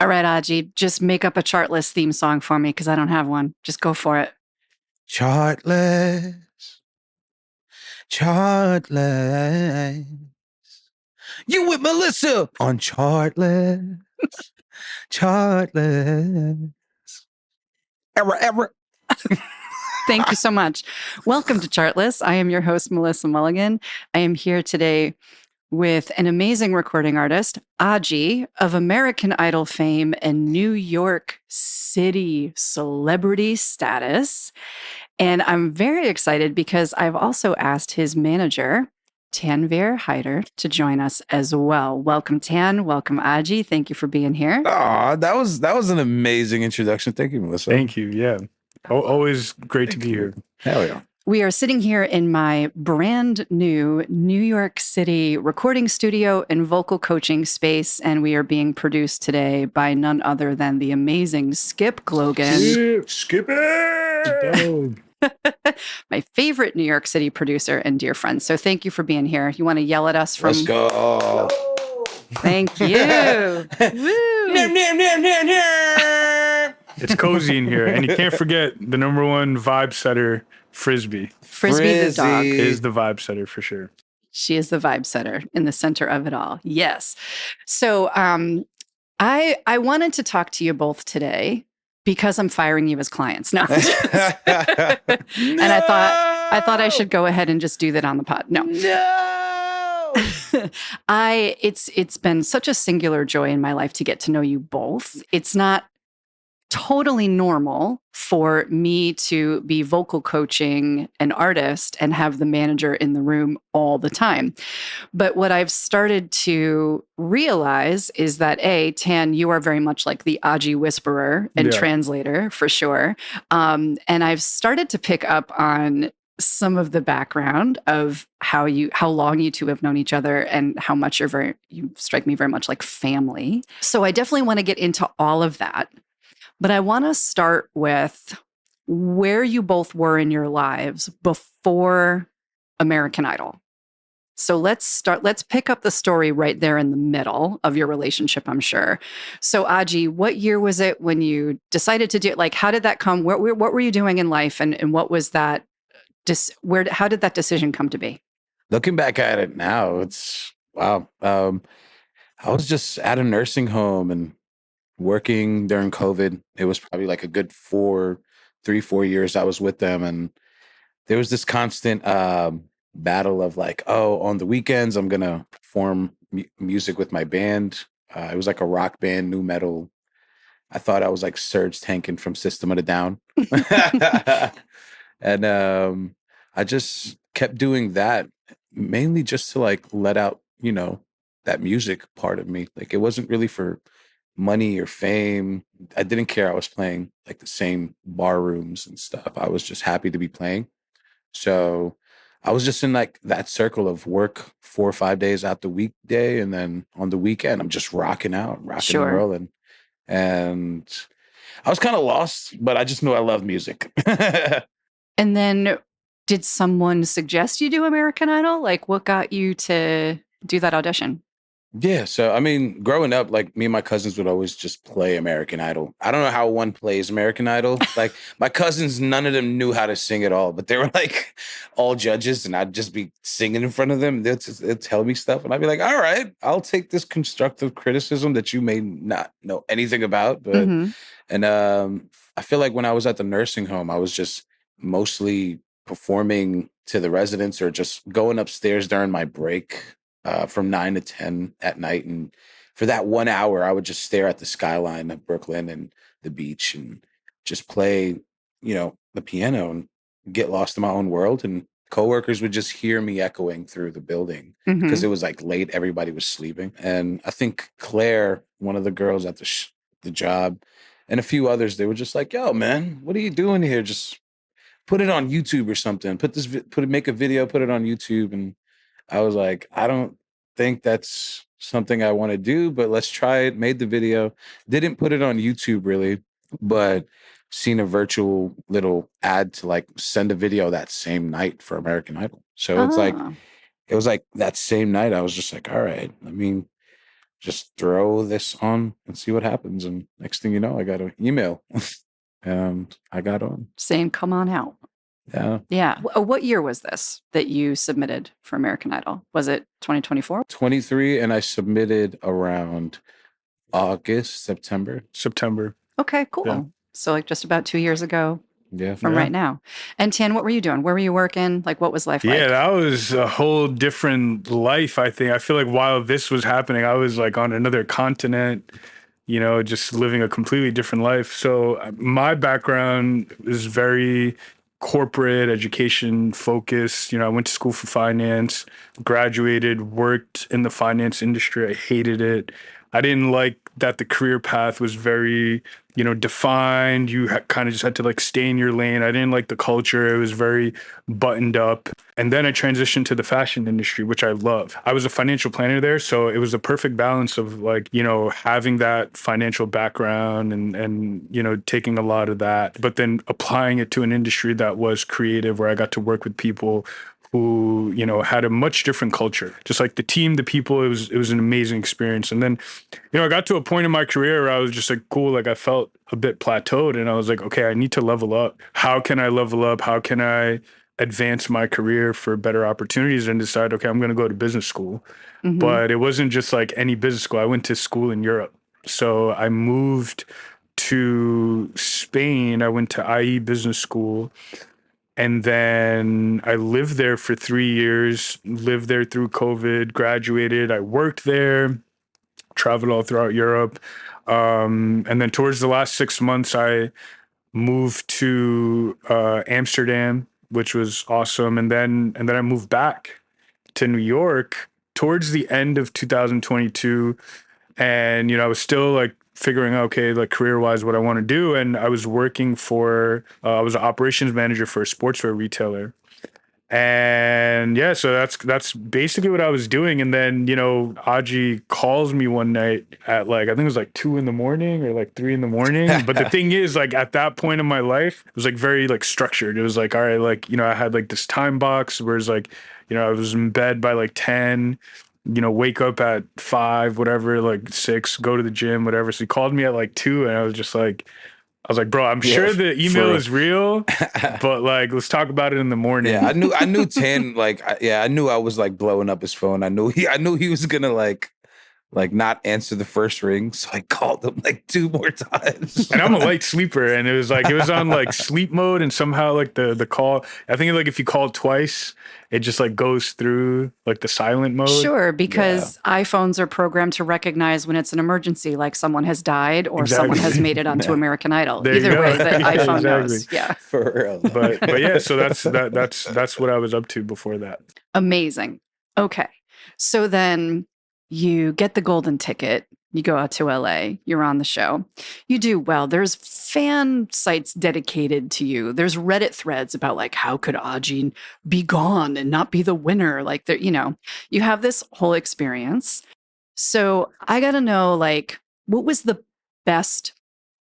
All right, Ajii, just make up a chartless theme song for me because I don't have one. Just go for it. Chartless, chartless. You with Melissa on Chartless, chartless. Ever. Thank you so much. Welcome to Chartless. I am your host, Melissa Mulligan. I am here today with an amazing recording artist, Ajii, of American Idol fame and New York City celebrity status. And I'm very excited because I've also asked his manager, Tanvir Haider, to join us as well. Welcome, Tan. Welcome, Ajii. Thank you for being here. Aw, that was an amazing introduction. Thank you, Melissa. Thank you. Yeah. Always great to be here. Hell yeah. We are sitting here in my brand new New York City recording studio and vocal coaching space, and we are being produced today by none other than the amazing Skip Glogan. Skip it! My favorite New York City producer and dear friend. So thank you for being here. You want to yell at us from... Let's go. Thank you. Woo. It's cozy in here. And you can't forget the number one vibe setter, Frisbee. Frisbee the dog is the vibe setter for sure. She is the vibe setter in the center of it all. Yes. So I wanted to talk to you both today because I'm firing you as clients. No. And I thought I should go ahead and just do that on the pod. No. It's been such a singular joy in my life to get to know you both. It's not totally normal for me to be vocal coaching an artist and have the manager in the room all the time. But what I've started to realize is that Tan, you are very much like the Ajii whisperer and translator for sure. And I've started to pick up on some of the background of how long you two have known each other and how much you strike me very much like family. So I definitely want to get into all of that. But I want to start with where you both were in your lives before American Idol. So let's pick up the story right there in the middle of your relationship, I'm sure. So Ajii, what year was it when you decided to do it? Like, how did that come? What were you doing in life? And what was that? How did that decision come to be? Looking back at it now, it's wow. I was just at a nursing home and working during COVID. It was probably like a good 4 years I was with them. And there was this constant battle of like, oh, on the weekends, I'm going to perform music with my band. It was like a rock band, new metal. I thought I was like Serge Tankian from System of a Down. And I just kept doing that mainly just to like let out, that music part of me. Like it wasn't really for money or fame. I didn't care. I was playing like the same bar rooms and stuff. I was just happy to be playing. So I was just in like that circle of work 4 or 5 days out the weekday. And then on the weekend, I'm just rocking and rolling. And I was kind of lost, but I just knew I love music. And then did someone suggest you do American Idol? Like what got you to do that audition? Yeah. So, I mean, growing up, like me and my cousins would always just play American Idol. I don't know how one plays American Idol. Like my cousins, none of them knew how to sing at all, but they were like all judges and I'd just be singing in front of them. They'd tell me stuff and I'd be like, all right, I'll take this constructive criticism that you may not know anything about. But, and I feel like when I was at the nursing home, I was just mostly performing to the residents or just going upstairs during my break. From 9 to 10 at night. And for that 1 hour, I would just stare at the skyline of Brooklyn and the beach and just play, the piano and get lost in my own world. And coworkers would just hear me echoing through the building because it was like late. Everybody was sleeping. And I think Claire, one of the girls at the job, and a few others, they were just like, yo, man, what are you doing here? Just put it on YouTube or something. Make a video, put it on YouTube. And I was like, I don't think that's something I want to do, but let's try it. Made the video, didn't put it on YouTube really, but seen a virtual little ad to like send a video that same night for American Idol. So it was like that same night I was just like, all right, just throw this on and see what happens. And next thing you know, I got an email and I got on. Saying, come on out. Yeah. Yeah. What year was this that you submitted for American Idol? Was it 2024? 23, and I submitted around August, September. September. Okay, cool. Yeah. So like just about 2 years ago Yeah. from right now. And Tan, what were you doing? Where were you working? Like, what was life like? Yeah, that was a whole different life, I think. I feel like while this was happening, I was like on another continent, you know, just living a completely different life. So my background is very corporate education focused. You know, I went to school for finance, graduated, worked in the finance industry. I hated it. I didn't like that the career path was very, you know, defined. You kind of just had to like stay in your lane. I didn't like the culture. It was very buttoned up. And then I transitioned to the fashion industry, which I love. I was a financial planner there, so it was a perfect balance of like, you know, having that financial background and you know, taking a lot of that, but then applying it to an industry that was creative where I got to work with people who, you know, had a much different culture. Just like the team, the people, it was an amazing experience. And then, you know, I got to a point in my career where I was just like, cool, like I felt a bit plateaued and I was like, okay, I need to level up. How can I level up? How can I advance my career for better opportunities? And decide, okay, I'm going to go to business school. Mhm. But it wasn't just like any business school. I went to school in Europe. So I moved to Spain. I went to IE Business School. And then I lived there for 3 years, lived there through COVID, graduated. I worked there, traveled all throughout Europe. And then towards the last 6 months, I moved to Amsterdam, which was awesome. And then I moved back to New York towards the end of 2022. And, you know, I was still like figuring out, okay, like career wise, what I want to do. And I was working for, I was an operations manager for a sportswear retailer. And yeah, so that's basically what I was doing. And then, you know, Ajii calls me one night at like, I think it was like 2 in the morning or like 3 in the morning. But the thing is, like at that point in my life, it was like very like structured. It was like, all right, like, you know, I had like this time box where it's like, you know, I was in bed by like 10, you know, wake up at 5, whatever, like 6, go to the gym, whatever. So he called me at like 2 and I was like, bro, I'm sure the email is real, but like, let's talk about it in the morning. Yeah, I knew Tan, like, I knew I was like blowing up his phone. I knew he was gonna like not answer the first ring, so I called him like 2 more times. And I'm a light sleeper, and it was on like sleep mode, and somehow like the call, I think like if you call twice, it just like goes through like the silent mode. Sure, because iPhones are programmed to recognize when it's an emergency, like someone has died or someone has made it onto American Idol. There you Either go. way, the Yeah, iPhone knows. exactly. Yeah. For real. But yeah, so that's what I was up to before that. Amazing. Okay. So then you get the golden ticket, you go out to LA, you're on the show, you do well. There's fan sites dedicated to you. There's Reddit threads about like, how could Ajii be gone and not be the winner? Like, there, you know, you have this whole experience. So I got to know, like, what was the best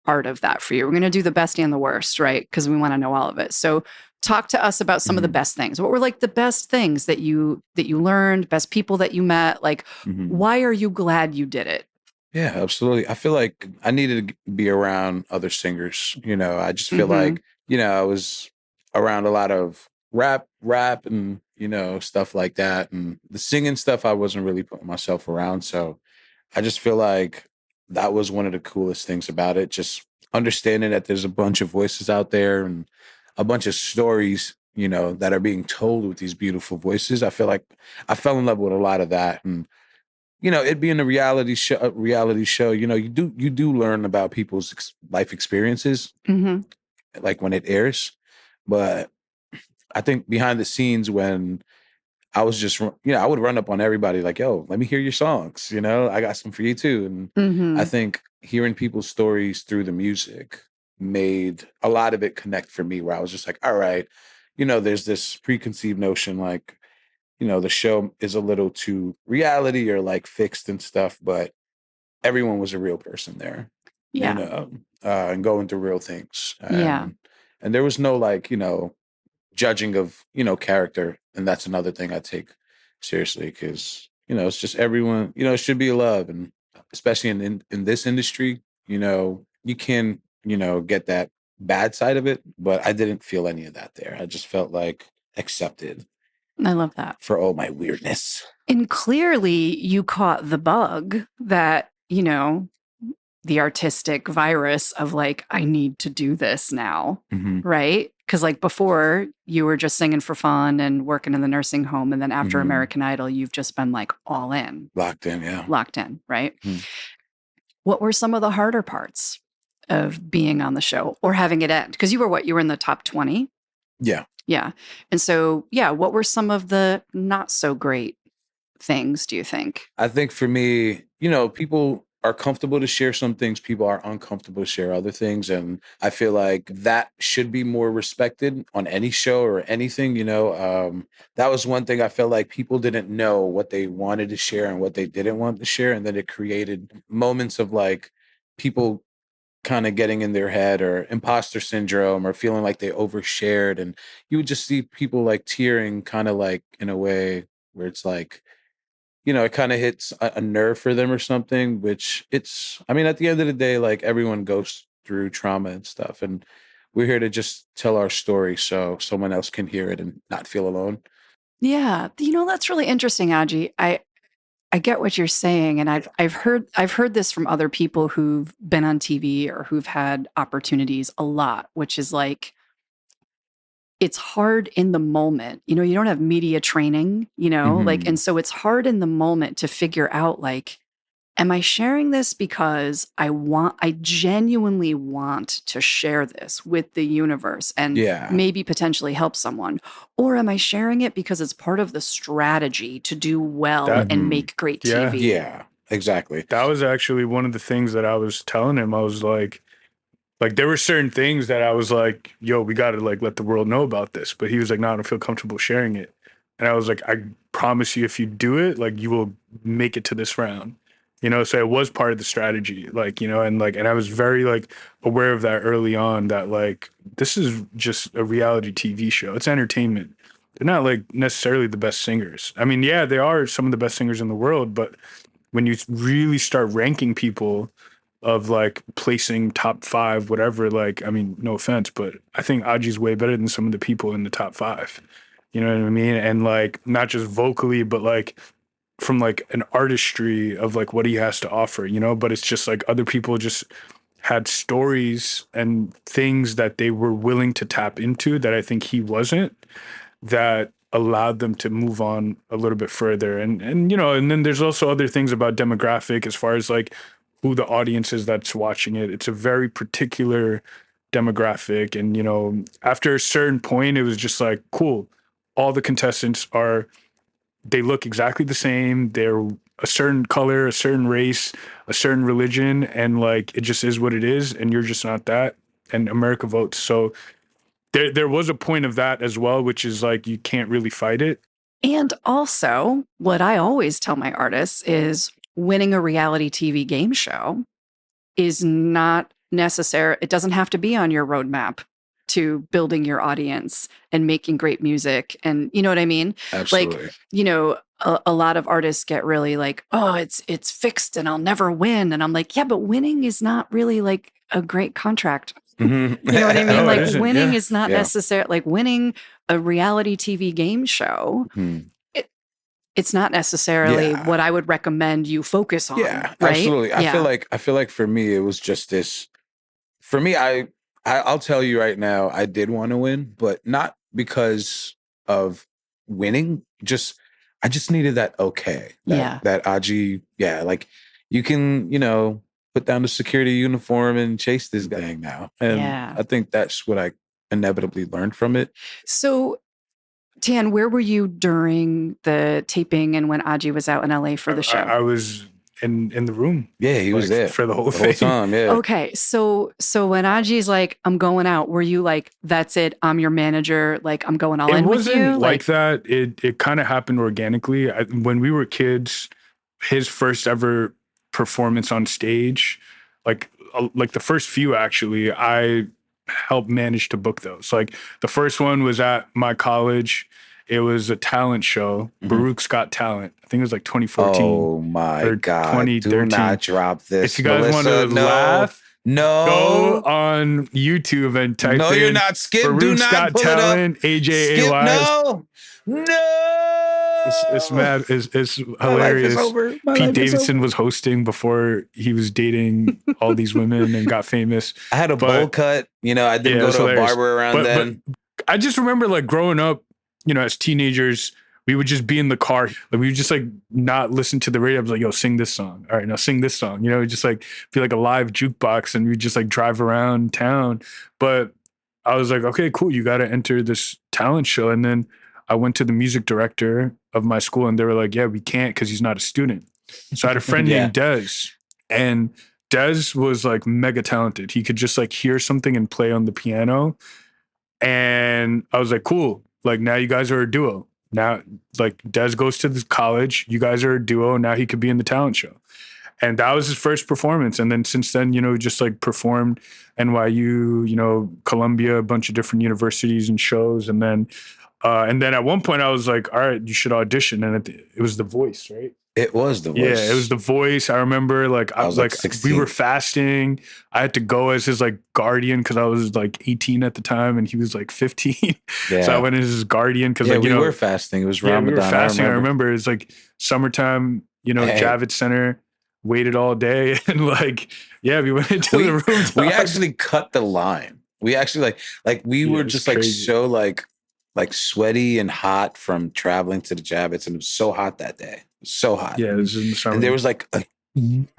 part of that for you? We're going to do the best and the worst, right? Because we want to know all of it. So talk to us about some of the best things. What were like the best things that you learned, best people that you met? Like, why are you glad you did it? Yeah, absolutely. I feel like I needed to be around other singers. You know, I just feel like, you know, I was around a lot of rap and, you know, stuff like that. And the singing stuff, I wasn't really putting myself around. So I just feel like that was one of the coolest things about it. Just understanding that there's a bunch of voices out there and a bunch of stories, you know, that are being told with these beautiful voices. I feel like I fell in love with a lot of that. And, you know, it being a reality show, you know, you do learn about people's life experiences, like when it airs. But I think behind the scenes, when I was just, you know, I would run up on everybody like, yo, let me hear your songs. You know, I got some for you too. And I think hearing people's stories through the music made a lot of it connect for me, where I was just like, all right, you know, there's this preconceived notion like, you know, the show is a little too reality or like fixed and stuff, but everyone was a real person there, you know, and going through real things. And there was no like, you know, judging of, you know, character. And that's another thing I take seriously because, you know, it's just everyone, you know, it should be love. And especially in this industry, you can, get that bad side of it, but I didn't feel any of that there. I just felt like accepted I love that. for all my weirdness. And clearly you caught the bug that, the artistic virus of like, I need to do this now. Mm-hmm. Right? Because like before you were just singing for fun and working in the nursing home. And then after American Idol, you've just been like all in. Locked in, yeah. Locked in, right? Mm. What were some of the harder parts of being on the show or having it end? Because you were in the top 20? Yeah. Yeah. And so, what were some of the not so great things, do you think? I think for me, people are comfortable to share some things. People are uncomfortable to share other things. And I feel like that should be more respected on any show or anything, that was one thing I felt like people didn't know what they wanted to share and what they didn't want to share. And then it created moments of like people kind of getting in their head or imposter syndrome or feeling like they overshared. And you would just see people like tearing kind of like in a way where it's like, it kind of hits a nerve for them or something, which I mean, at the end of the day, like everyone goes through trauma and stuff. And we're here to just tell our story so someone else can hear it and not feel alone. Yeah. That's really interesting, Ajii. I get what you're saying. And I've heard this from other people who've been on TV or who've had opportunities a lot, which is like, it's hard in the moment. You don't have media training, and so it's hard in the moment to figure out like, am I sharing this because I genuinely want to share this with the universe and maybe potentially help someone? Or am I sharing it because it's part of the strategy to do well and make great TV? Yeah, exactly. That was actually one of the things that I was telling him. I was like there were certain things that I was like, yo, we got to like let the world know about this. But he was like, no, I don't feel comfortable sharing it. And I was like, I promise you, if you do it, like you will make it to this round. So it was part of the strategy, like, and I was very like aware of that early on that like, this is just a reality TV show. It's entertainment. They're not like necessarily the best singers. I mean, yeah, they are some of the best singers in the world, but when you really start ranking people of like placing top 5, whatever, like, I mean, no offense, but I think Aji's way better than some of the people in the top 5. You know what I mean? And like, not just vocally, but like from like an artistry of like what he has to offer, but it's just like other people just had stories and things that they were willing to tap into that I think he wasn't, that allowed them to move on a little bit further. And and then there's also other things about demographic as far as like who the audience is that's watching it. It's a very particular demographic. And, after a certain point, it was just like, cool. All the contestants they look exactly the same. They're a certain color, a certain race, a certain religion. And like, it just is what it is. And you're just not that. And America votes. So there was a point of that as well, which is like, you can't really fight it. And also, what I always tell my artists is winning a reality TV game show is not necessary. It doesn't have to be on your roadmap to building your audience and making great music. And you know what I mean? Absolutely. Like, a lot of artists get really like, oh, it's fixed and I'll never win. And I'm like, yeah, but winning is not really like a great contract. Mm-hmm. You know what I mean? No, like winning is not necessary. Like winning a reality TV game show, it's not necessarily what I would recommend you focus on. Yeah, right? absolutely. I feel like for me, it was just this. For me, I'll tell you right now, I did want to win, but not because of winning. I just needed that that Ajii, like you can, put down the security uniform and chase this thing now. And I think that's what I inevitably learned from it. So, Tan, where were you during the taping and when Ajii was out in LA for the show? I was in the room. Yeah, he was there for the whole time. Yeah. Okay, so when Ajii's like, I'm going out, were you like, that's it, I'm your manager, like I'm going all in with you? It wasn't like that. It kind of happened organically. When we were kids, his first ever performance on stage, like the first few actually, I helped manage to book those. Like the first one was at my college It was a talent show. Mhm. Baruch's Got Talent. I think it was like 2014 Oh my or God. Do 2013. not drop If this, you guys want to Melissa. No, laugh, go no, on YouTube and type no, you're in not. Skip. Do Baruch's not Got pull it up. Talent, Skip. AJAY. No, It's no. mad. It's My life is hilarious. over. My Pete life is Davidson over. was hosting before he was dating all these women and got famous. I had a bowl But cut. I didn't yeah, go it's to a hilarious. barber around But then. I just remember like growing up, as teenagers, we would just be in the car. Like we would just like not listen to the radio. I was like, yo, sing this song. All right, now sing this song. Just like be like a live jukebox and we just like drive around town. But I was like, okay, cool. You got to enter this talent show. And then I went to the music director of my school and they were like, yeah, we can't because he's not a student. So I had a friend Yeah. named Dez, and Dez was like mega talented. He could just like hear something and play on the piano. And I was like, cool. Like now you guys are a duo. Now, like Dez goes to this college. You guys are a duo. Now he could be in the talent show. And that was his first performance. And then since then, just like performed NYU, Columbia, a bunch of different universities and shows. And then at one point I was like, all right, you should audition. And it was The Voice, right? It was The Yeah, Voice. it was The Voice. I remember like I was like we 16. were fasting. I had to go as his like guardian because I was like 18 at the time and he was like 15. Yeah. So I went as his guardian because we were fasting. It was Ramadan. we were fasting. I remember. remember it's like summertime, Hey. Javits Center, waited all day and like, yeah, we went into the room. We actually cut the line. We actually we were just like crazy. so like sweaty and hot from traveling to the Javits, and it was so hot that day. It was so hot. Yeah, it was in the summer. And there was like a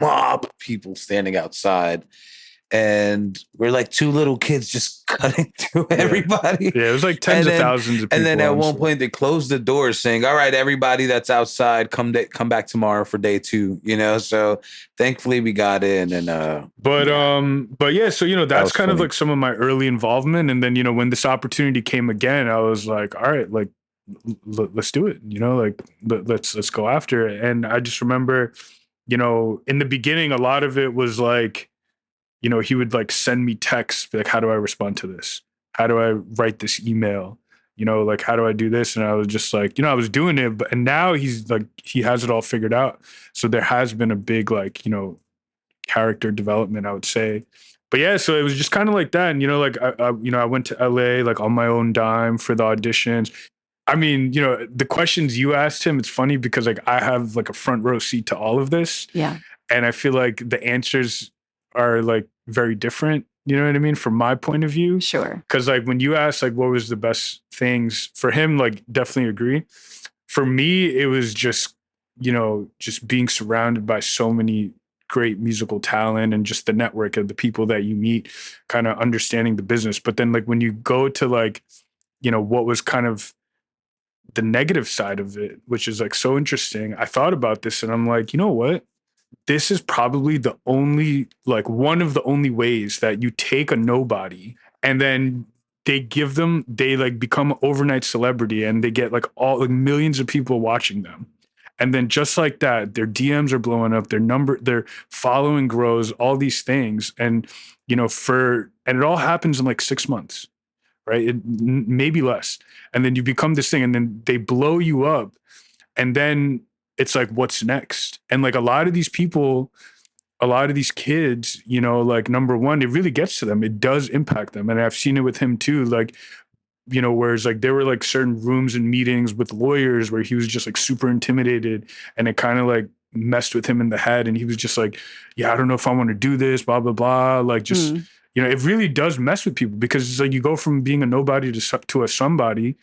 mob of people standing outside. And we're like two little kids just cutting through everybody. Yeah, it was like tens of thousands of people. And then at one point they closed the doors saying, all right, everybody that's outside, come back tomorrow for day 2, So thankfully we got in but yeah, so that's kind of funny. like some of my early involvement. And then, when this opportunity came again, I was like, all right, like let's do it, like let's go after it. And I just remember, in the beginning, a lot of it was like, he would like send me texts, be like, how do I respond to this? How do I write this email? Like, how do I do this? And I was just like, I was doing it, and now he's like, he has it all figured out. So there has been a big, like, character development, I would say. But yeah, so it was just kind of like that. And, like, I went to LA, like on my own dime for the auditions. I mean, the questions you asked him, it's funny because like I have like a front row seat to all of this. Yeah. And I feel like the answers are like very different, you know what I mean, from my point of view. Sure. Because like when you asked like what was the best things for him, like definitely agree. For me, it was just, just being surrounded by so many great musical talent and just the network of the people that you meet, kind of understanding the business. But then like when you go to like, what was kind of the negative side of it, which is like so interesting. I thought about this and I'm like, you know what? This is probably the only, like one of the only ways that you take a nobody and then they like become an overnight celebrity and they get like all like millions of people watching them. And then just like that, their DMs are blowing up, their following grows, all these things. And, and it all happens in like 6 months, right? Maybe less. And then you become this thing and then they blow you up. And then it's like, what's next? And like a lot of these people, a lot of these kids, like number one, it really gets to them. It does impact them. And I've seen it with him too. Like, whereas like there were like certain rooms and meetings with lawyers where he was just like super intimidated and it kind of like messed with him in the head. And he was just like, yeah, I don't know if I want to do this, blah, blah, blah. Like just, it really does mess with people because it's like you go from being a nobody to a somebody.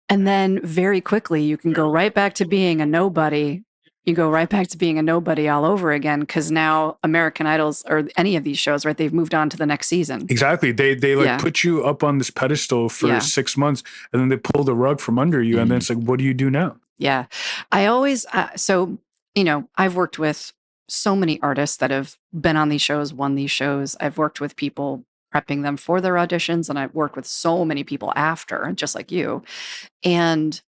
And then very quickly, you can go right back to being a nobody. You go right back to being a nobody all over again because now American Idols or any of these shows, right? They've moved on to the next season. Exactly. They like put you up on this pedestal for 6 months and then they pull the rug from under you. And then it's like, what do you do now? Yeah. I always, I've worked with so many artists that have been on these shows, won these shows. I've worked with people prepping them for their auditions and I've worked with so many people after, just like you. And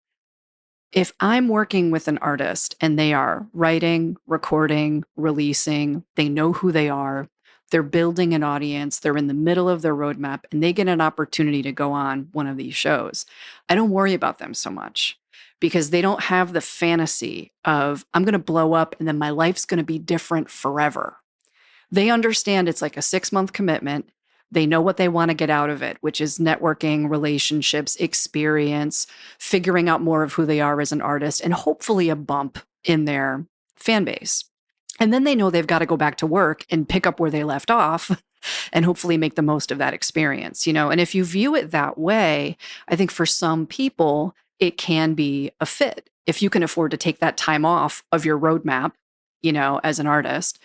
if I'm working with an artist and they are writing, recording, releasing, they know who they are, they're building an audience, they're in the middle of their roadmap, and they get an opportunity to go on one of these shows, I don't worry about them so much because they don't have the fantasy of, I'm going to blow up and then my life's going to be different forever. They understand it's like a 6-month commitment. They know what they want to get out of it, which is networking, relationships, experience, figuring out more of who they are as an artist, and hopefully a bump in their fan base. And then they know they've got to go back to work and pick up where they left off and hopefully make the most of that experience, And if you view it that way, I think for some people, it can be a fit. If you can afford to take that time off of your roadmap, as an artist.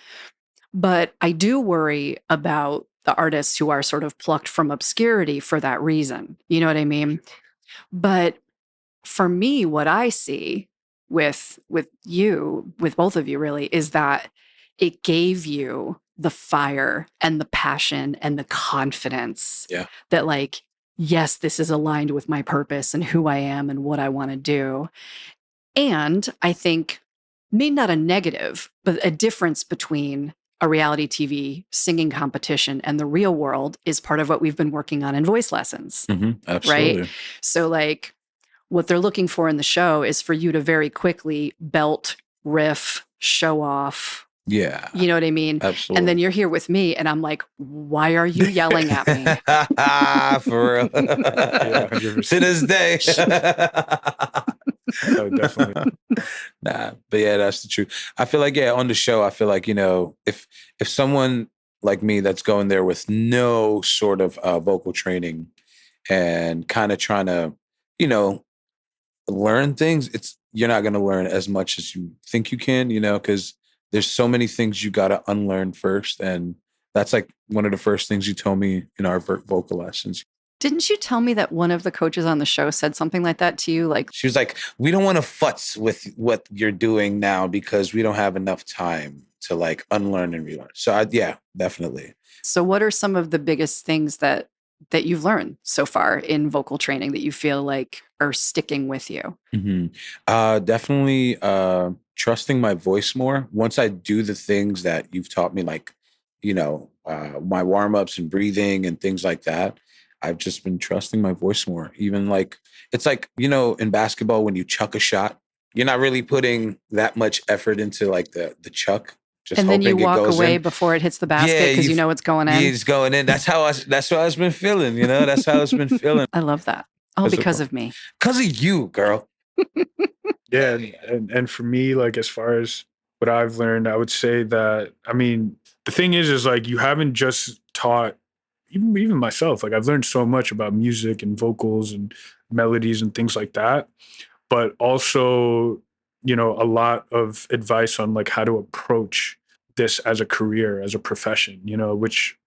But I do worry about the artists who are sort of plucked from obscurity for that reason. You know what I mean? But for me, what I see with you, with both of you really, is that it gave you the fire and the passion and the confidence that like, yes, this is aligned with my purpose and who I am and what I want to do. And I think maybe not a negative, but a difference between a reality TV singing competition and the real world is part of what we've been working on in voice lessons. Absolutely. Right? So like what they're looking for in the show is for you to very quickly belt, riff, show off. Yeah. You know what I mean? Absolutely. And then you're here with me and I'm like, why are you yelling at me? For real. To this day. Oh, definitely. Nah, but yeah, that's the truth. I feel like, on the show, I feel like, if someone like me that's going there with no sort of vocal training and kind of trying to, learn things, you're not going to learn as much as you think you can, because there's so many things you got to unlearn first. And that's like one of the first things you told me in our vocal lessons. Didn't you tell me that one of the coaches on the show said something like that to you? Like, she was like, we don't want to futz with what you're doing now because we don't have enough time to like unlearn and relearn. So yeah, definitely. So what are some of the biggest things that you've learned so far in vocal training that you feel like are sticking with you? Definitely trusting my voice more. Once I do the things that you've taught me, like, my warm-ups and breathing and things like that, I've just been trusting my voice more. Even like, it's like, in basketball, when you chuck a shot, you're not really putting that much effort into like the chuck. Just and then you walk away in before it hits the basket because you know it's going in. It's going in. That's what I've been feeling, That's how it's been feeling. I love that. Oh, because of me. Because of you, girl. Yeah. And for me, like, as far as what I've learned, I would say that, I mean, the thing is like, you haven't just taught, even myself, like I've learned so much about music and vocals and melodies and things like that, but also, a lot of advice on like how to approach this as a career, as a profession, which,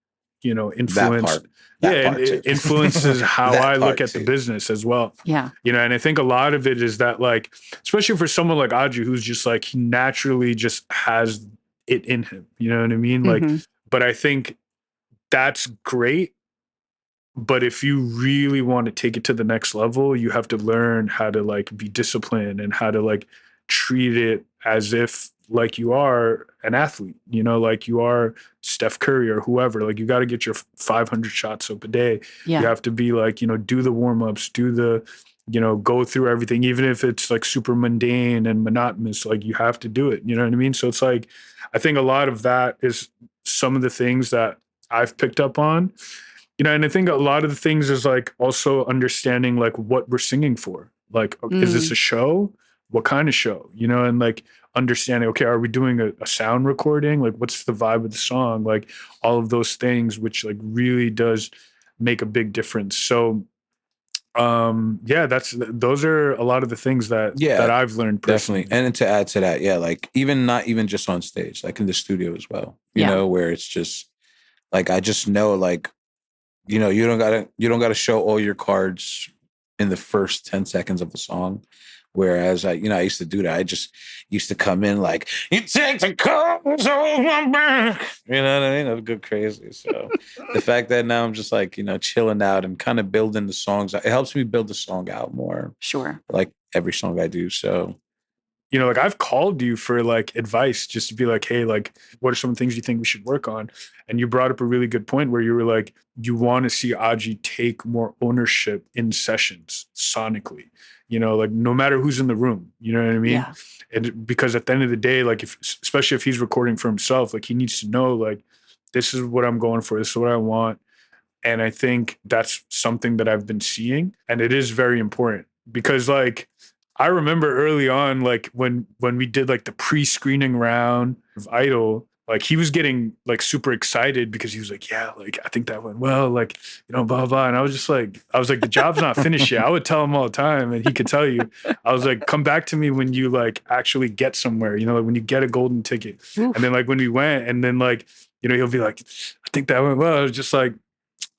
influenced. It influences how I look at the business as well. Yeah. And I think a lot of it is that, like, especially for someone like Ajii, who's just like, he naturally just has it in him. You know what I mean? Like, but I think that's great. But if you really want to take it to the next level, you have to learn how to like be disciplined and how to like treat it as if like you are an athlete, like you are Steph Curry or whoever. Like, you got to get your 500 shots up a day. Yeah. You have to be like, do the warm-ups, do the, go through everything, even if it's like super mundane and monotonous, like you have to do it. You know what I mean? So it's like, I think a lot of that is some of the things that I've picked up on. And I think a lot of the things is like also understanding like what we're singing for. Like, is this a show? What kind of show? And like understanding, okay, are we doing a sound recording? Like, what's the vibe of the song? Like, all of those things, which like really does make a big difference. So, those are a lot of the things that I've learned personally. Definitely. And to add to that, like not even just on stage, like in the studio as well, where it's just like, I just know, like, you don't gotta show all your cards in the first 10 seconds of the song. Whereas I used to do that. I just used to come in like, you take the coals off my back. You know what I mean? I'd go crazy. So the fact that now I'm just like, chilling out and kind of building the songs, it helps me build the song out more. Sure. Like every song I do. So you know, like I've called you for like advice just to be like, hey, like, what are some things you think we should work on? And you brought up a really good point where you were like, you want to see Ajii take more ownership in sessions sonically, you know, like no matter who's in the room, you know what I mean? Yeah. And because at the end of the day, like if, especially if he's recording for himself, like he needs to know like, this is what I'm going for. This is what I want. And I think that's something that I've been seeing. And it is very important because like I remember early on, like when we did like the pre-screening round of Idol, like he was getting like super excited because he was like, yeah, like I think that went well, like, you know, blah, blah. And I was like, the job's not finished yet. I would tell him all the time and he could tell you. I was like, come back to me when you like actually get somewhere, you know, like when you get a golden ticket. Oof. And then like when we went and then like, you know, he'll be like, I think that went well. I was just like,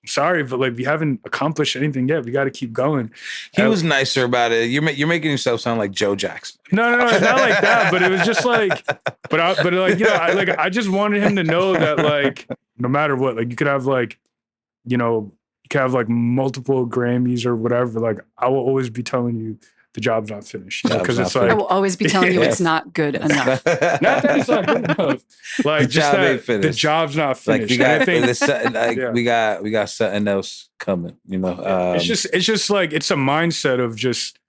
sorry, but like we haven't accomplished anything yet. We got to keep going. He was nicer about it. You're making yourself sound like Joe Jackson. No, it's not like that. But it was just like, but like you know, I just wanted him to know that like no matter what, like you could have like, you know, you could have like multiple Grammys or whatever. Like I will always be telling you the job's not finished, you know, because it's like I will always be telling you it's not good enough. not that it's not good enough. Like just that the job's not finished. We got something else coming. You know, it's just like it's a mindset of just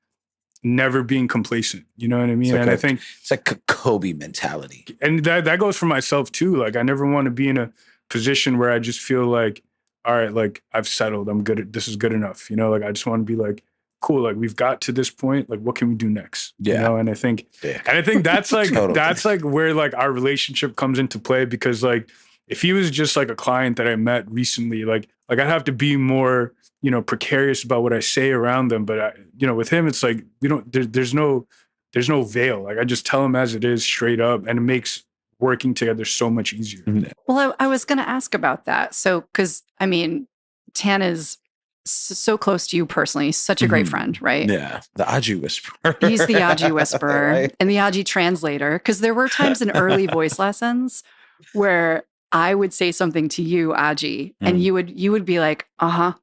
never being complacent. You know what I mean? Like and I think it's like a Kobe mentality, and that goes for myself too. Like I never want to be in a position where I just feel like, all right, like I've settled. I'm good. This is good enough. You know, like I just want to be like, cool, like we've got to this point, like what can we do next? Yeah. You know, and I think that's like that's like where like our relationship comes into play because like if he was just like a client that I met recently, like I'd have to be more, you know, precarious about what I say around them. But you know, with him, it's like we don't there's no veil. Like I just tell him as it is straight up and it makes working together so much easier. Mm-hmm. Well, I was going to ask about that. So, because I mean, Tan is so close to you personally, such a great friend, right? Yeah, the Ajii whisperer. He's the Ajii whisperer right? and the Ajii translator. Because there were times in early voice lessons where I would say something to you, Ajii, and you would be like, and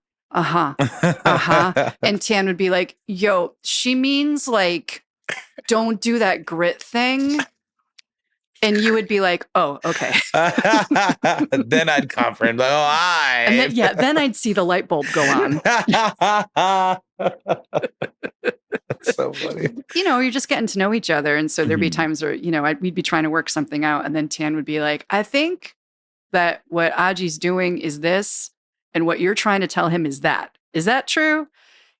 Tan would be like, yo, she means like, don't do that grit thing. And you would be like, oh, okay. Then I'd comprehend, like, oh, hi. And then I'd see the light bulb go on. That's so funny. You know, you're just getting to know each other. And so there'd be times where, you know, we'd be trying to work something out. And then Tan would be like, I think that what Ajii's doing is this. And what you're trying to tell him is that. Is that true?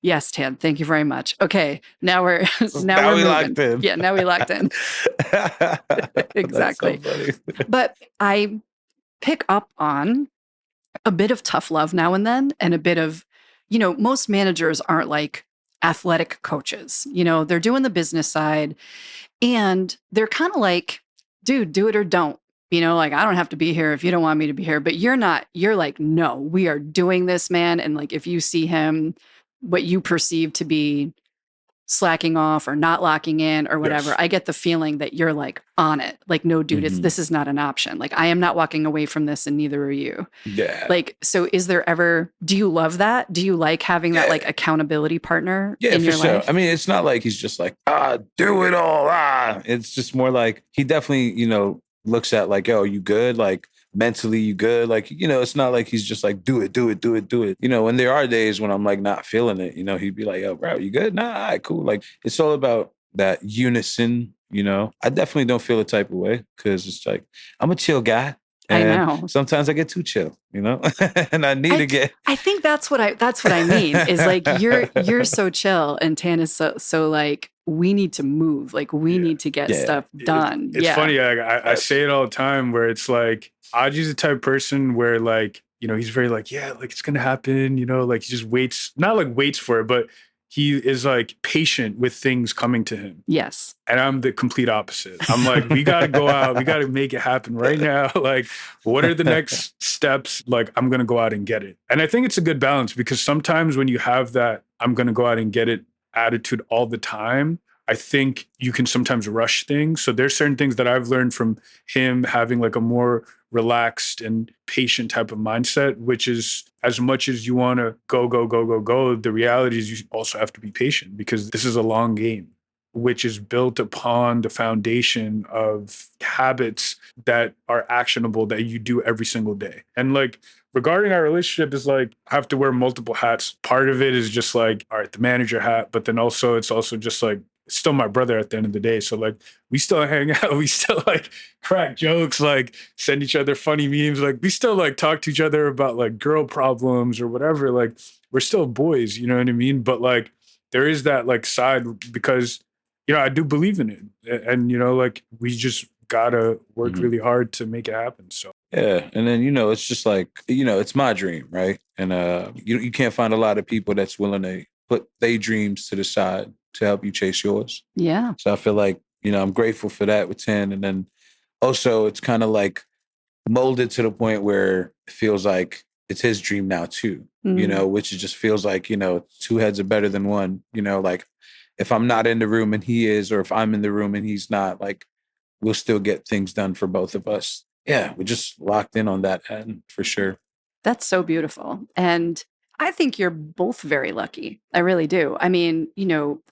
Yes, Tan. Thank you very much. Okay, now we're locked in. Yeah, now we locked in. Exactly. So but I pick up on a bit of tough love now and then, and a bit of, you know, most managers aren't like athletic coaches. You know, they're doing the business side, and they're kind of like, dude, do it or don't. You know, like I don't have to be here if you don't want me to be here. But you're not. You're like, no, we are doing this, man. And like, if you see him, what you perceive to be slacking off or not locking in or whatever, yes. I get the feeling that you're like on it. Like, no, dude, this is not an option. Like, I am not walking away from this and neither are you. Yeah. Like, so do you love that? Do you like having that like accountability partner in your life? I mean, it's not like he's just like, do it all. It's just more like he definitely, you know, looks at like, oh, you good? Like, mentally you good? Like, you know, it's not like he's just like, do it. You know, and there are days when I'm like not feeling it, you know, he'd be like, yo, bro, you good? Nah, all right, cool. Like, it's all about that unison, you know. I definitely don't feel a type of way because it's like, I'm a chill guy. And I know. Sometimes I get too chill, you know, and I need to get. I think that's what I mean is like, you're so chill and Tan is so like, we need to move. Like we need to get stuff done. It's funny. I say it all the time where it's like, Ajii's the type of person where like, you know, he's very like, yeah, like it's going to happen, you know, like he just waits, not like waits for it, but he is like patient with things coming to him. Yes. And I'm the complete opposite. I'm like, we got to go out. We got to make it happen right now. Like, what are the next steps? Like, I'm going to go out and get it. And I think it's a good balance because sometimes when you have that, I'm going to go out and get it attitude all the time, I think you can sometimes rush things. So there's certain things that I've learned from him having like a more relaxed and patient type of mindset, which is as much as you want to go, the reality is you also have to be patient because this is a long game. which is built upon the foundation of habits that are actionable that you do every single day. And like regarding our relationship is like I have to wear multiple hats. Part of it is just like, all right, the manager hat, but then also it's also just like it's still my brother at the end of the day. So like we still hang out, we still like crack jokes, like send each other funny memes, like we still like talk to each other about like girl problems or whatever. Like we're still boys, you know what I mean? But like there is that like side because I do believe in it. And like we just gotta work Mhm. really hard to make it happen. So Yeah, and then it's just like it's my dream, right? And you can't find a lot of people that's willing to put their dreams to the side to help you chase yours. Yeah. So I feel like I'm grateful for that with 10, and then also it's kind of like molded to the point where it feels like it's his dream now too. Which it just feels like two heads are better than one. Like if I'm not in the room and he is, or if I'm in the room and he's not, like we'll still get things done for both of us. Yeah, we're just locked in on that end for sure. That's so beautiful. And I think you're both very lucky. I really do. I mean,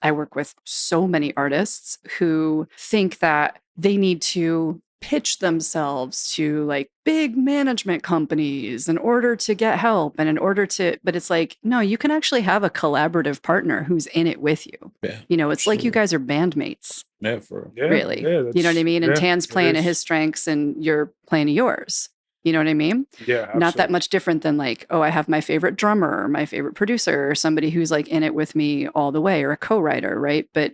I work with so many artists who think that they need to pitch themselves to like big management companies in order to get help and in order to, but it's like, no, you can actually have a collaborative partner who's in it with you. Yeah, It's like you guys are bandmates, yeah, for yeah, really. yeah, You know what I mean? And yeah, Tan's it playing to is. his strengths and you're playing to yours. You know what I mean? Yeah, Not that absolutely. much different than like, oh, I have my favorite drummer or my favorite producer or somebody who's like in it with me all the way or a co-writer, right? But,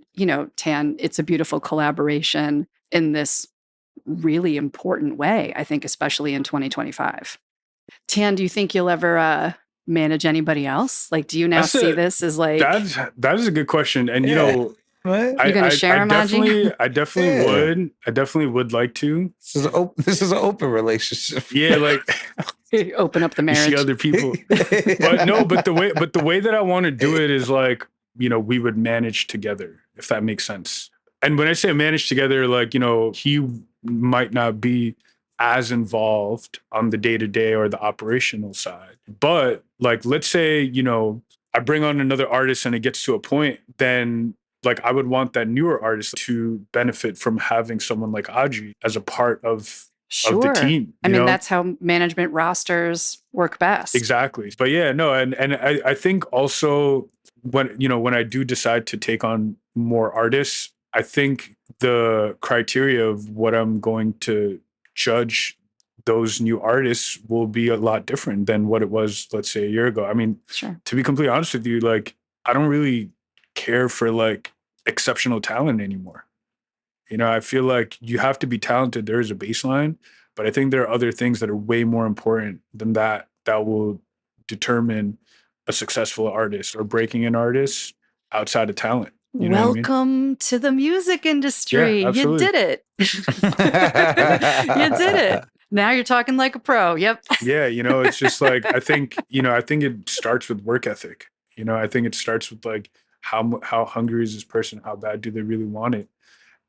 Tan, it's a beautiful collaboration in this really important way, I think, especially in 2025. Tan, do you think you'll ever manage anybody else? Like, do you now That's see a this as like, that is a good question. And yeah. What? you're going to I share him, Ajii? definitely would like to. This is an open relationship. Yeah, like Open up the you see marriage. other people. But no, but the way that I want to do it is like, we would manage together, if that makes sense. And when I say manage together, like, he might not be as involved on the day-to-day or the operational side. But like, let's say, I bring on another artist and it gets to a point, then like I would want that newer artist to benefit from having someone like Ajii as a part of the Sure. team. I mean, that's how management rosters work best. Exactly. But yeah, no, and I think also when I do decide to take on more artists, I think the criteria of what I'm going to judge those new artists will be a lot different than what it was, let's say, a year ago. I mean, Sure. to be completely honest with you, like I don't really care for like exceptional talent anymore. I feel like you have to be talented. There is a baseline, but I think there are other things that are way more important than that will determine a successful artist or breaking an artist outside of talent. You know what I mean? Welcome to the music Yeah, industry. You absolutely. did it. You did it. Now you're talking like a pro. Yep. Yeah, it's just like I think it starts with work ethic. I think it starts with like how hungry is this person? How bad do they really want it?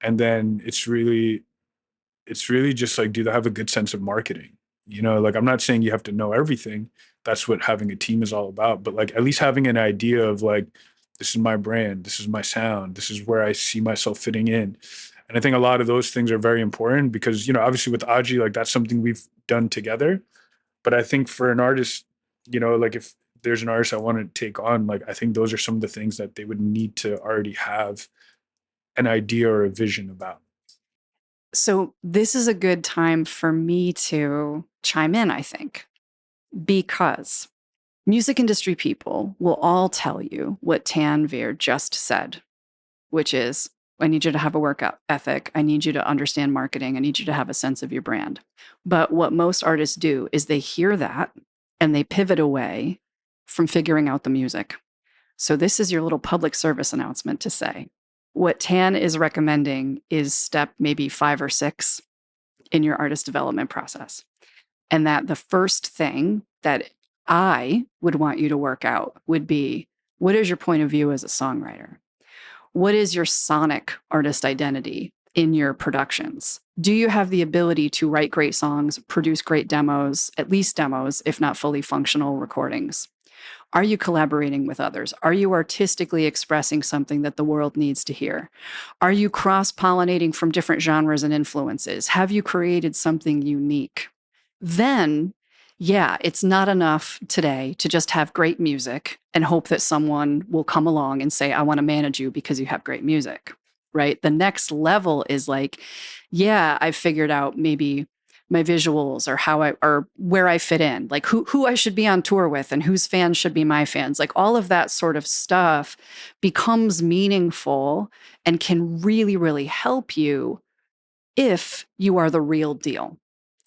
And then it's really just like, do they have a good sense of marketing? Like I'm not saying you have to know everything. That's what having a team is all about. But like at least having an idea of like, this is my brand, this is my sound, this is where I see myself fitting in. And I think a lot of those things are very important because, obviously with Ajii, like that's something we've done together. But I think for an artist, like if there's an artist I want to take on, like I think those are some of the things that they would need to already have an idea or a vision about. So this is a good time for me to chime in, I think, because music industry people will all tell you what Tanvir just said, which is, I need you to have a work ethic. I need you to understand marketing. I need you to have a sense of your brand. But what most artists do is they hear that and they pivot away from figuring out the music. So this is your little public service announcement to say, what Tan is recommending is step maybe 5 or 6 in your artist development process. And that the first thing that I would want you to work out would be, what is your point of view as a songwriter? What is your sonic artist identity in your productions? Do you have the ability to write great songs, produce great demos, at least demos, if not fully functional recordings? Are you collaborating with others? Are you artistically expressing something that the world needs to hear? Are you cross-pollinating from different genres and influences? Have you created something unique? Then, yeah, it's not enough today to just have great music and hope that someone will come along and say, I want to manage you because you have great music, right? The next level is like, yeah, I've figured out maybe my visuals or where I fit in, like who I should be on tour with and whose fans should be my fans. Like all of that sort of stuff becomes meaningful and can really, really help you if you are the real deal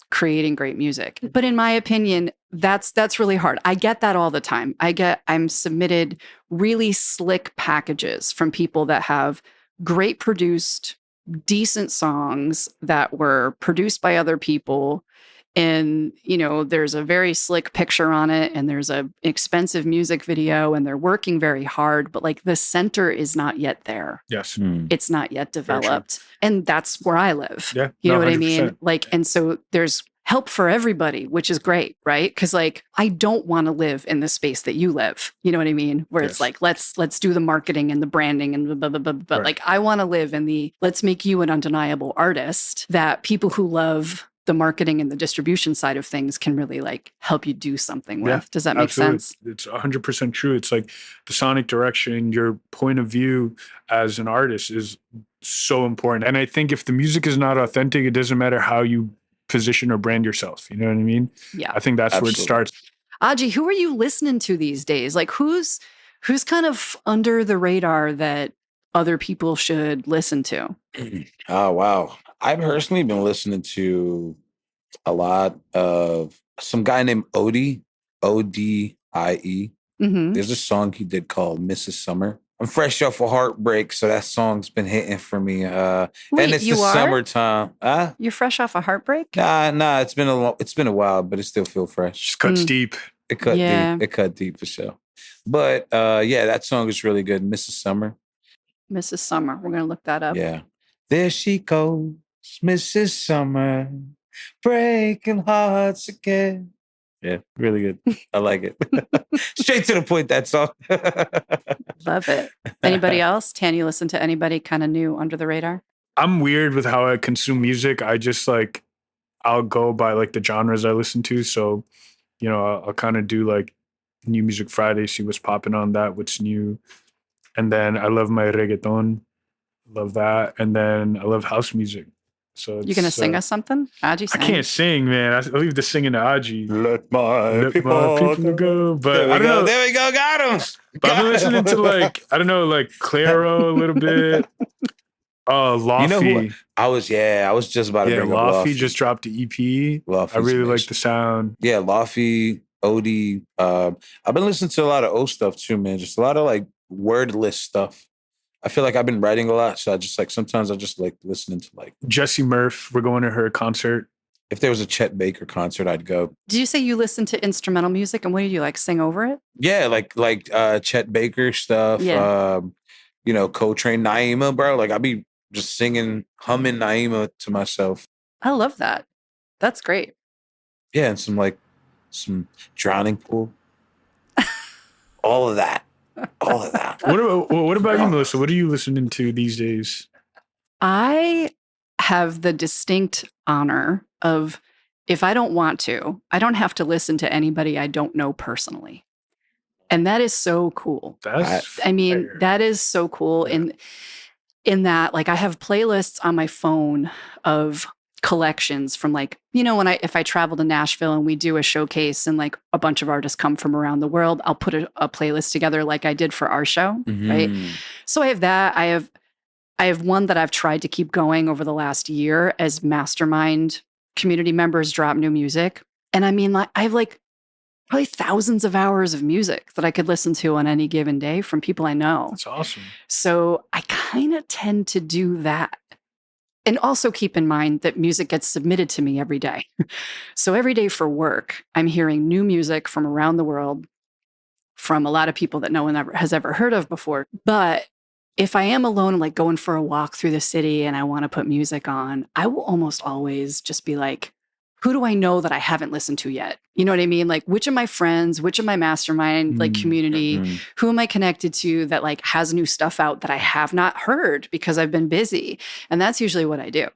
creating great music. But in my opinion, that's really hard. I get that all the time. I'm submitted really slick packages from people that have great produced, decent songs that were produced by other people. And, there's a very slick picture on it and there's a expensive music video and they're working very hard, but like the center is not yet there. Yes. It's not yet developed. And that's where I live. Yeah. You No, know what I mean? 100%. Like, and so there's help for everybody, which is great, right? Because like I don't want to live in the space that you live. You know what I mean? Where it's Yes. like let's do the marketing and the branding and blah, blah, blah, blah. Right. Like I want to live in the let's make you an undeniable artist that people who love the marketing and the distribution side of things can really like help you do something with. Yeah, Does that make absolutely. sense? It's 100% true. It's like the sonic direction, your point of view as an artist is so important. And I think if the music is not authentic, it doesn't matter how you position or brand yourself. You know what I mean? Yeah. I think that's where it Absolutely. starts. Ajii, who are you listening to these days? Like who's kind of under the radar that other people should listen to? Oh, wow. I've personally been listening to a lot of some guy named Odie, Odie. Mm-hmm. There's a song he did called Mrs. Summer. I'm fresh off a heartbreak, so that song's been hitting for me. Wait, And it's you the are? summertime. You're fresh off a heartbreak? Nah, it's been a while, but it still feel fresh. Just cuts deep. It cut Yeah. deep. It cut deep for sure. But yeah, that song is really good. Mrs. Summer. Mrs. Summer. We're going to look that up. Yeah. There she goes, Mrs. Summer, breaking hearts again. Yeah, really good. I like it. Straight to the point, that song. Love it. Anybody else? Tan, you listen to anybody kind of new under the radar? I'm weird with how I consume music. I just like, I'll go by like the genres I listen to. So, I'll kind of do like New Music Friday, see what's popping on that, what's new. And then I love my reggaeton. Love that. And then I love house music. So You going to sing us something? Ajii, I sing. can't sing, man. I leave the singing to Ajii. Let my Let my people go. But I don't know. There we go. Got him. But I've been listening to like, I don't know, like Clairo a little bit. Laffy. You know who I was just about to Yeah, bring up Laffy Laffy. just dropped the EP. Laffy's I really like amazing. the sound. Yeah, Laffy, Odie. I've been listening to a lot of old stuff too, man. Just a lot of like wordless stuff. I feel like I've been writing a lot, so I just like sometimes I just like listening to like Jessie Murph, we're going to her concert. if there was a Chet Baker concert, I'd go. Did you say you listen to instrumental music and what do you like? Sing over it? Yeah, like Chet Baker stuff. Yeah. Coltrane, Naima, bro. Like I'd be just singing, humming Naima to myself. I love that. That's great. Yeah, and some Drowning Pool. All of that. All of that. What about you, Melissa? What are you listening to these days? I have the distinct honor of, if I don't want to, I don't have to listen to anybody I don't know personally. And that is so cool. Fire. That is so cool. Yeah. In that, like, I have playlists on my phone of collections from like, if I travel to Nashville and we do a showcase and like a bunch of artists come from around the world, I'll put a playlist together like I did for our show. Right. So I have that. I have one that I've tried to keep going over the last year as mastermind community members drop new music. And I mean, like, I have like probably thousands of hours of music that I could listen to on any given day from people I know. That's awesome. So I kind of tend to do that. And also keep in mind that music gets submitted to me every day. So every day for work, I'm hearing new music from around the world from a lot of people that no one has ever heard of before. But if I am alone, like going for a walk through the city and I want to put music on, I will almost always just be like, who do I know that I haven't listened to yet? You know what I mean? Like, which of my friends, which of my mastermind, like community, who am I connected to that like has new stuff out that I have not heard because I've been busy? And that's usually what I do.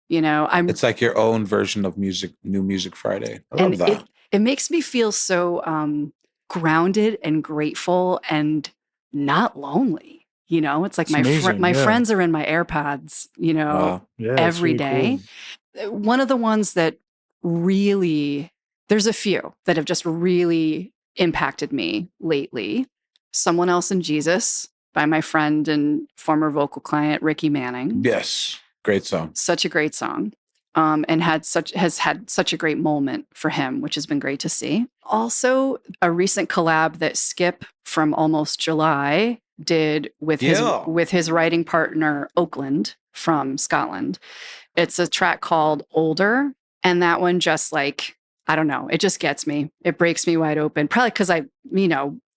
You know, It's like your own version of New Music Friday. I love and that. it makes me feel so grounded and grateful and not lonely. You know, it's like It's amazing, my yeah. friends are in my AirPods, you know, Wow. Yeah, it's every really day. cool. One of the ones that really, there's a few that have just really impacted me lately. Someone Else in Jesus by my friend and former vocal client, Ricky Manning. Yes. Great song. Such a great song. And has had such a great moment for him, which has been great to see. Also, a recent collab that Skip from Almost July did with his writing partner Oakland from Scotland. It's a track called Older, and that one just like, I don't know, it just gets me. It breaks me wide open. Probably because I,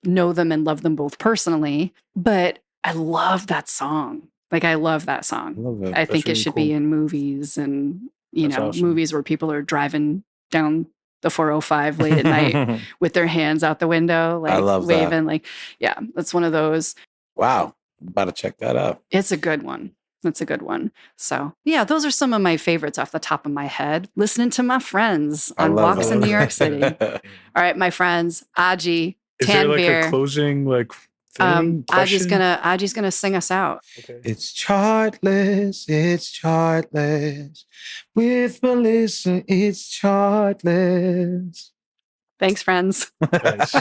know them and love them both personally, but I love that song. Like, I love that song. Love it. I think it really should cool. be in movies and, That's awesome. movies where people are driving down the 405 late at night with their hands out the window, like I love waving. that. Like, yeah, that's one of those. Wow. I'm about to check that out. It's a good one. That's a good one. So, yeah, those are some of my favorites off the top of my head. Listening to my friends on walks in New York City. All right, my friends, Ajii, Is there like a Tanvir. closing thing? Ajii's gonna sing us out. Okay. It's chartless. It's chartless. With Melissa, it's chartless. Thanks, friends. Nice.